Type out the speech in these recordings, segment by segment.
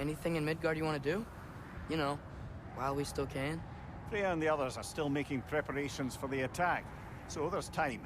Anything in Midgard you want to do? You know, while we still can. Freya and the others are still making preparations for the attack, so there's time.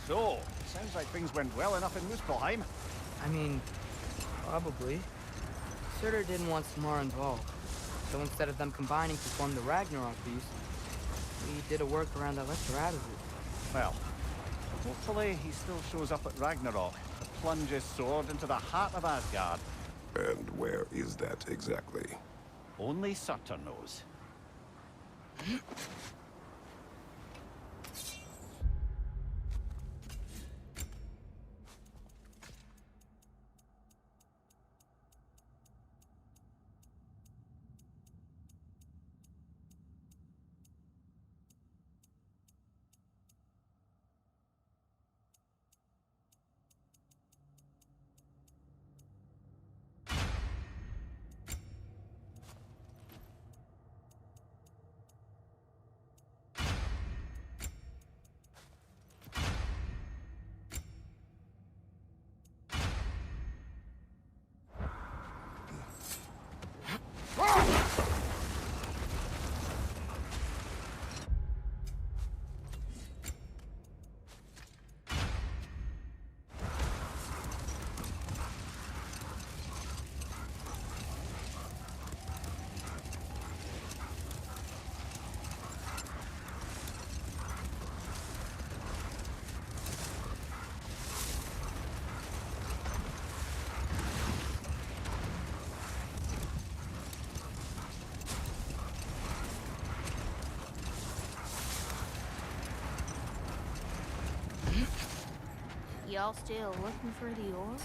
So, sounds like things went well enough in Muspelheim. I mean, probably. Surtur didn't want Samara involved, so instead of them combining to form the Ragnarok beast, we did a workaround that left her out of it. Well, hopefully he still shows up at Ragnarok to plunge his sword into the heart of Asgard. And where is that exactly? Only Surtur knows. Y'all still looking for the orb?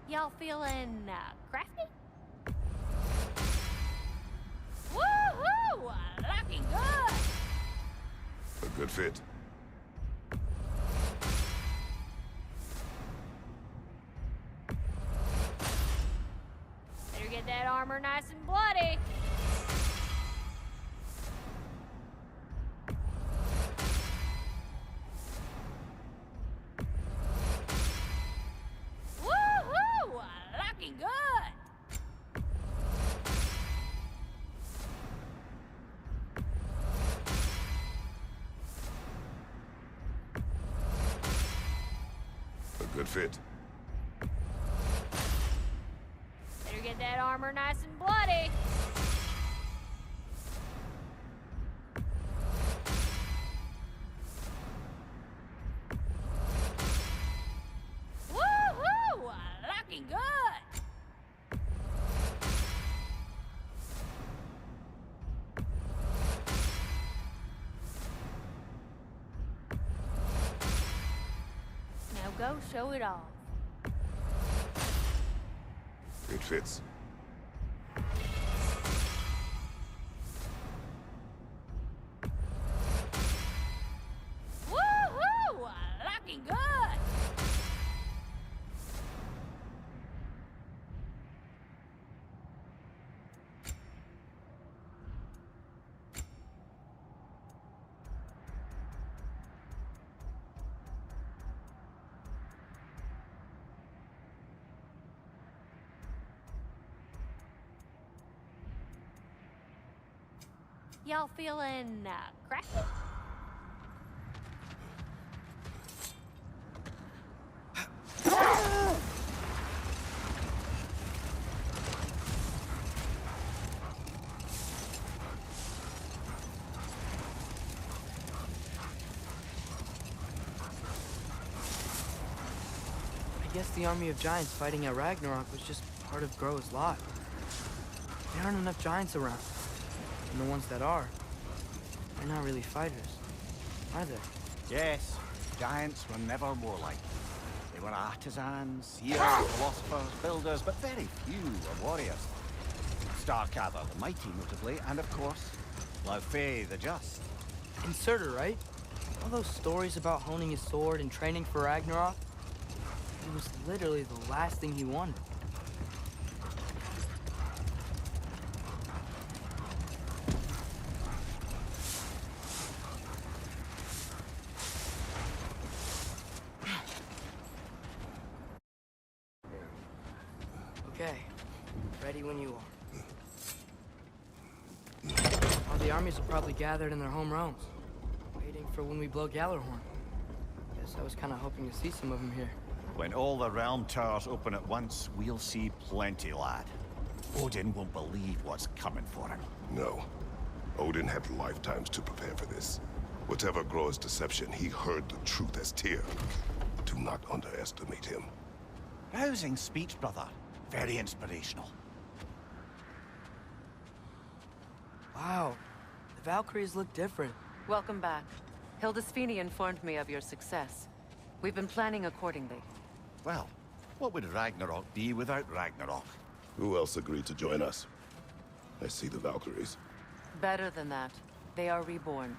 Y'all feeling crafty? Woohoo! Looking good! A good fit. Better get that armor nice and bloody. Woohoo! Looking good! A good fit. Better get that armor nice and bloody. Woohoo! Looking good! Now go show it off. It fits. Woohoo! Looking good! Y'all feeling crafty? guess the army of giants fighting at Ragnarok was just part of Groa's lot. There aren't enough giants around. And the ones that are, they're not really fighters, are they? Yes, giants were never warlike. They were artisans, healers, philosophers, builders, but very few were warriors. Starkather the Mighty, notably, and of course, Laufey the Just. And Surtur, right? All those stories about honing his sword and training for Ragnarok, it was literally the last thing he wanted. Okay, ready when you are. All the armies are probably gathered in their home realms, waiting for when we blow Gjallarhorn. Guess I was kind of hoping to see some of them here. When all the realm towers open at once, we'll see plenty, lad. Odin won't believe what's coming for him. No. Odin had lifetimes to prepare for this. Whatever Groa's deception, he heard the truth as Tyr. Do not underestimate him. Rousing speech, brother. Very inspirational. Wow, the Valkyries look different. Welcome back. Hildisvini informed me of your success. We've been planning accordingly. Well, what would Ragnarok be without Ragnarok? Who else agreed to join us? I see the Valkyries. Better than that. They are reborn.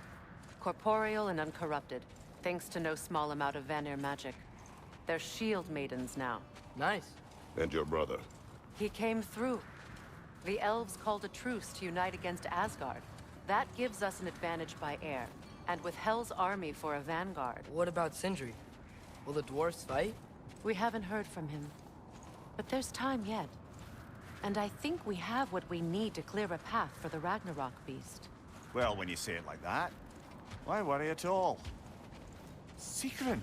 Corporeal and uncorrupted, thanks to no small amount of Vanir magic. They're shield maidens now. Nice. And your brother. He came through. The elves called a truce to unite against Asgard. That gives us an advantage by air, and with Hel's army for a vanguard. What about Sindri? Will the dwarves fight? We haven't heard from him. But there's time yet. And I think we have what we need to clear a path for the Ragnarok beast. Well, when you say it like that, why worry at all? Sigrun!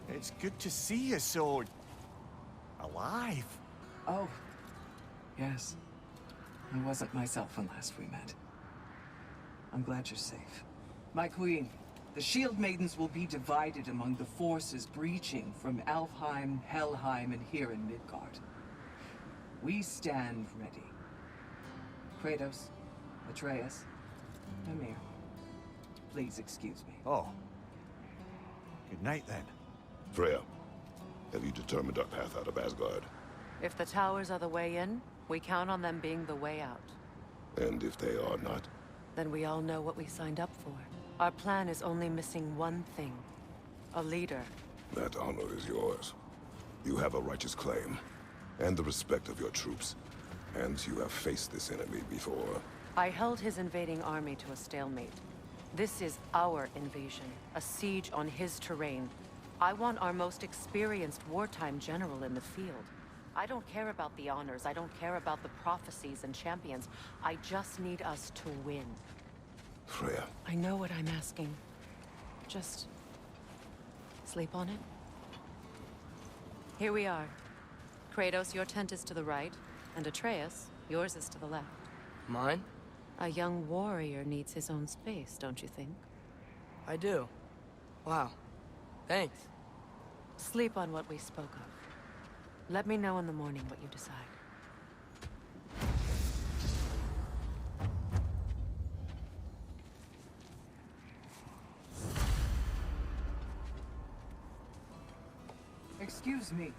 It's good to see you so... alive. Oh, yes. I wasn't myself when last we met. I'm glad you're safe. My queen, the Shield Maidens will be divided among the forces breaching from Alfheim, Helheim, and here in Midgard. We stand ready. Kratos, Atreus, Mimir, please excuse me. Oh. Good night, then. Freya, have you determined our path out of Asgard? If the towers are the way in, we count on them being the way out. And if they are not? Then we all know what we signed up for. Our plan is only missing one thing. A leader. That honor is yours. You have a righteous claim, and the respect of your troops. And you have faced this enemy before. I held his invading army to a stalemate. This is our invasion, a siege on his terrain. I want our most experienced wartime general in the field. I don't care about the honors, I don't care about the prophecies and champions. I just need us to win. Freya. I know what I'm asking. Just... sleep on it? Here we are. Kratos, your tent is to the right, and Atreus, yours is to the left. Mine? A young warrior needs his own space, don't you think? I do. Wow. Thanks. Sleep on what we spoke of. Let me know in the morning what you decide. Excuse me.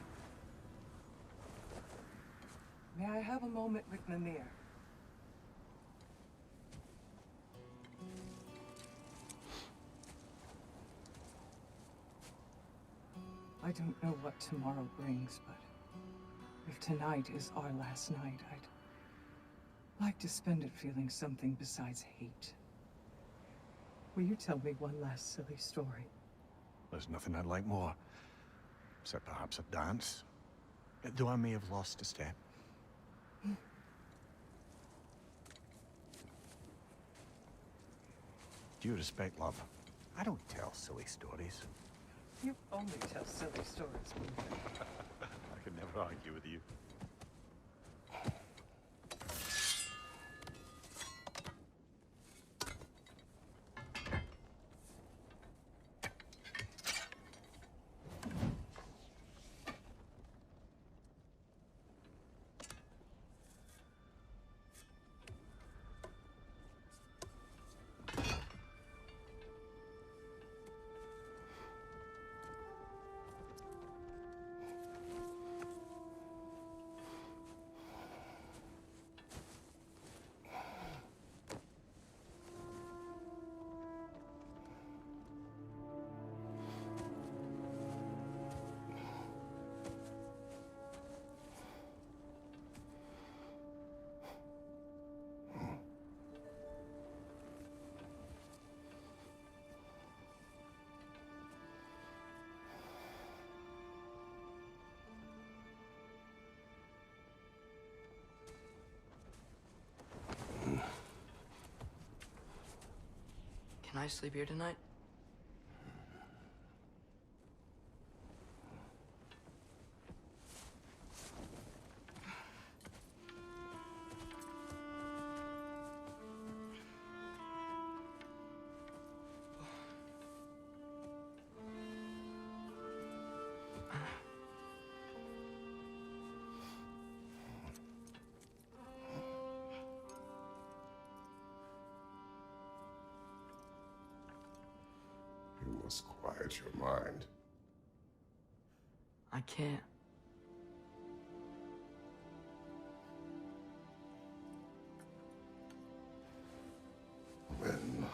May I have a moment with Mimir? I don't know what tomorrow brings, but if tonight is our last night, I'd like to spend it feeling something besides hate. Will you tell me one last silly story? There's nothing I'd like more. Except perhaps a dance. Though I may have lost a step. Due respect, love. I don't tell silly stories. You only tell silly stories, Mimir. I could never argue with you. I sleep here tonight? You must quiet your mind. I can't. Then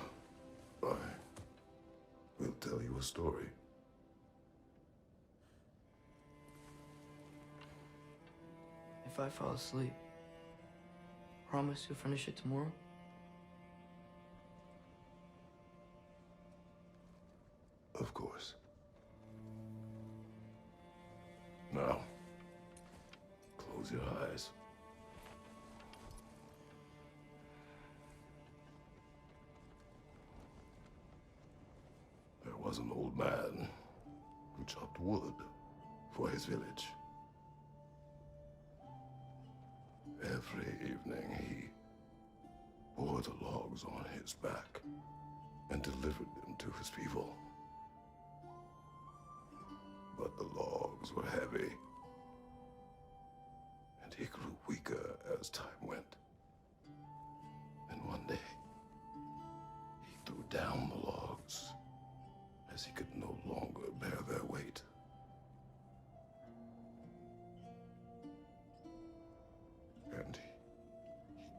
I will tell you a story. If I fall asleep, promise you'll finish it tomorrow? Of course. Now, close your eyes. There was an old man who chopped wood for his village. Every evening he bore the logs on his back and delivered them to his people. But the logs were heavy, and he grew weaker as time went. And one day, he threw down the logs as he could no longer bear their weight. And he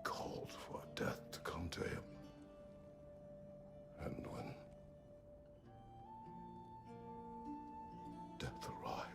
called for death to come to him. And when death arrived,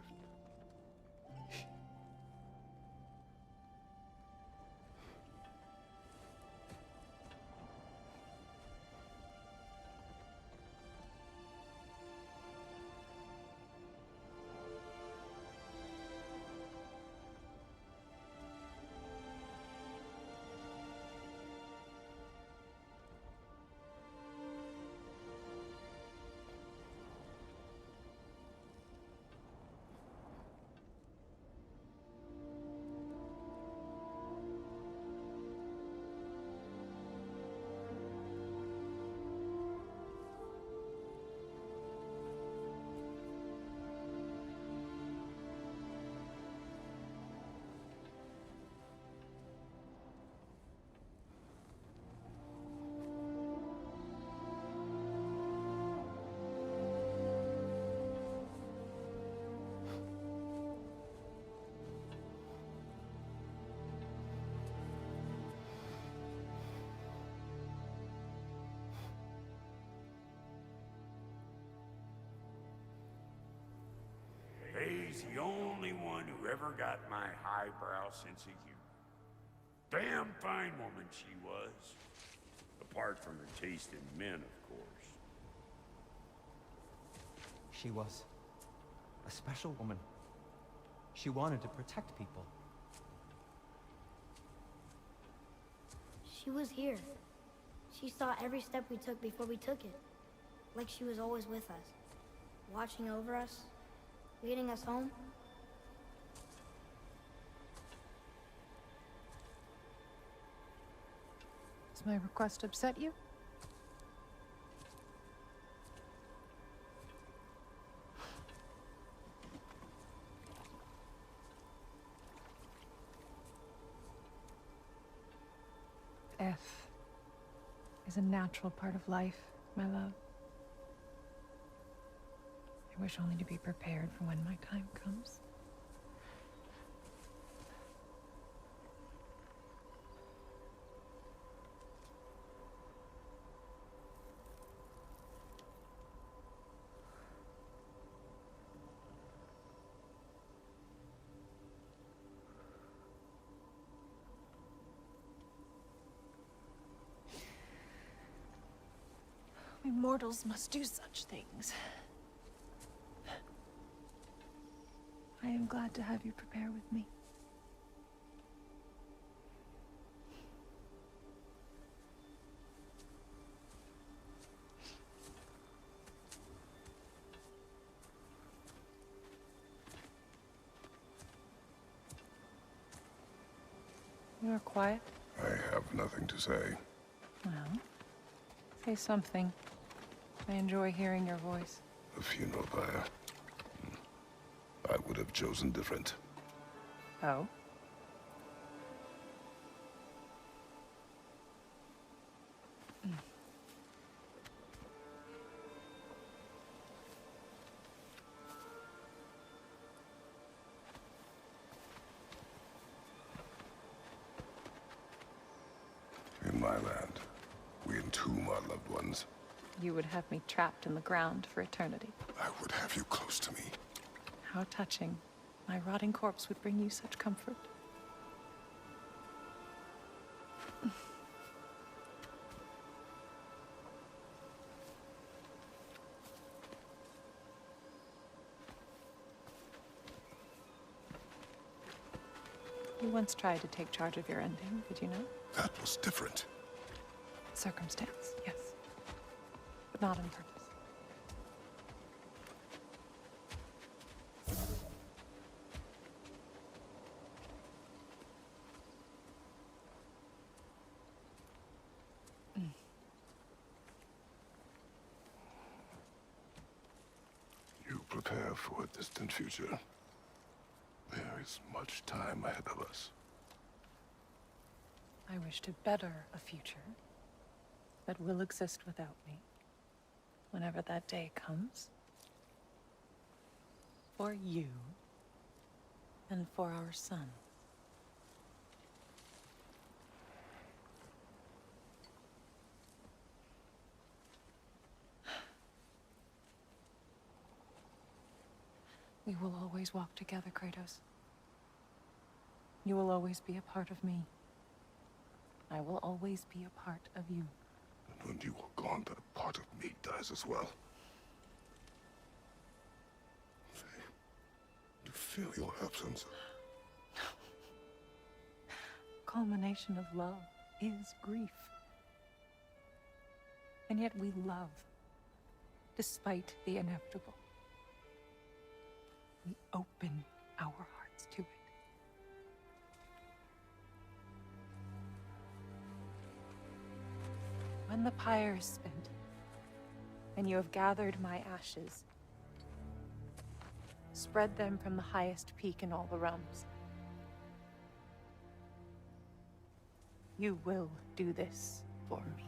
He's the only one who ever got my highbrow sense of humor. Damn fine woman she was. Apart from her taste in men, of course. She was a special woman. She wanted to protect people. She was here. She saw every step we took before we took it. Like she was always with us. Watching over us. Leading us home. Does my request upset you? Death is a natural part of life, my love. I wish only to be prepared for when my time comes. We mortals must do such things. I am glad to have you prepare with me. or quiet? I have nothing to say. Well, say something. I enjoy hearing your voice. A funeral pyre. I would have chosen different. Oh? In my land, we entomb our loved ones. You would have me trapped in the ground for eternity. I would have you close to me. How touching. My rotting corpse would bring you such comfort. You once tried to take charge of your ending, did you know? That was different. Circumstance, yes. But not on purpose. You prepare for a distant future. There is much time ahead of us. I wish to better a future that will exist without me, whenever that day comes. For you, and for our son. We will always walk together, Kratos. You will always be a part of me. I will always be a part of you. And when you are gone, that part of me dies as well. To feel your absence. Culmination of love is grief. And yet we love, despite the inevitable. We open our hearts to it. When the pyre is spent, and you have gathered my ashes, spread them from the highest peak in all the realms. You will do this for me.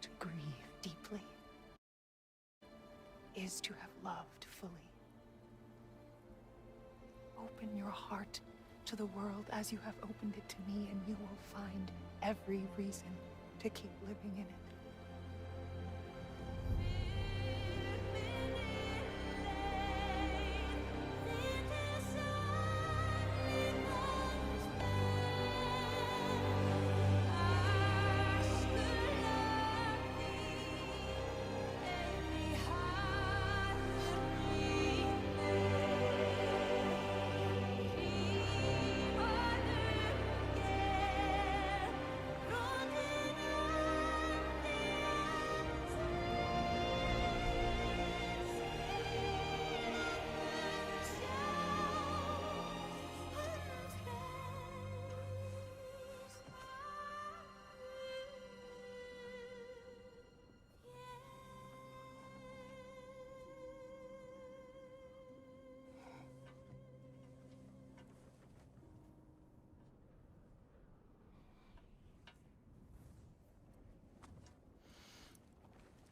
To grieve deeply is to have loved fully. Open your heart to the world as you have opened it to me, and you will find every reason to keep living in it.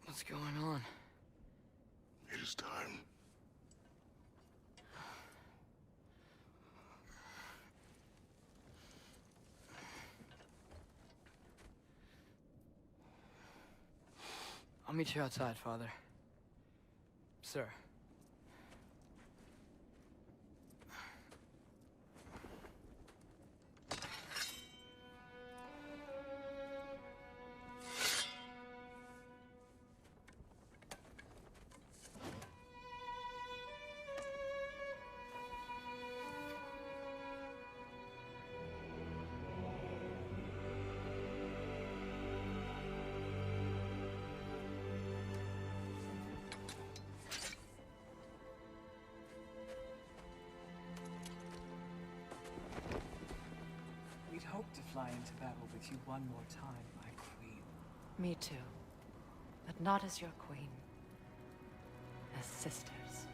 What's going on? It is time. I'll meet you outside, Father. Sir. fly into battle with you one more time, my queen. Me too. But not as your queen. As sisters.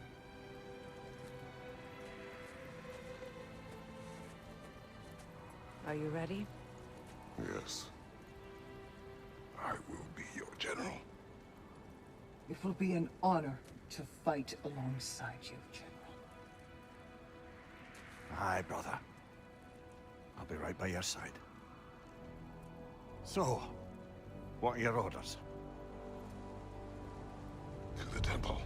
Are you ready? Yes. I will be your general. It will be an honor to fight alongside you, General. Aye, brother. I'll be right by your side. So, what are your orders? To the temple.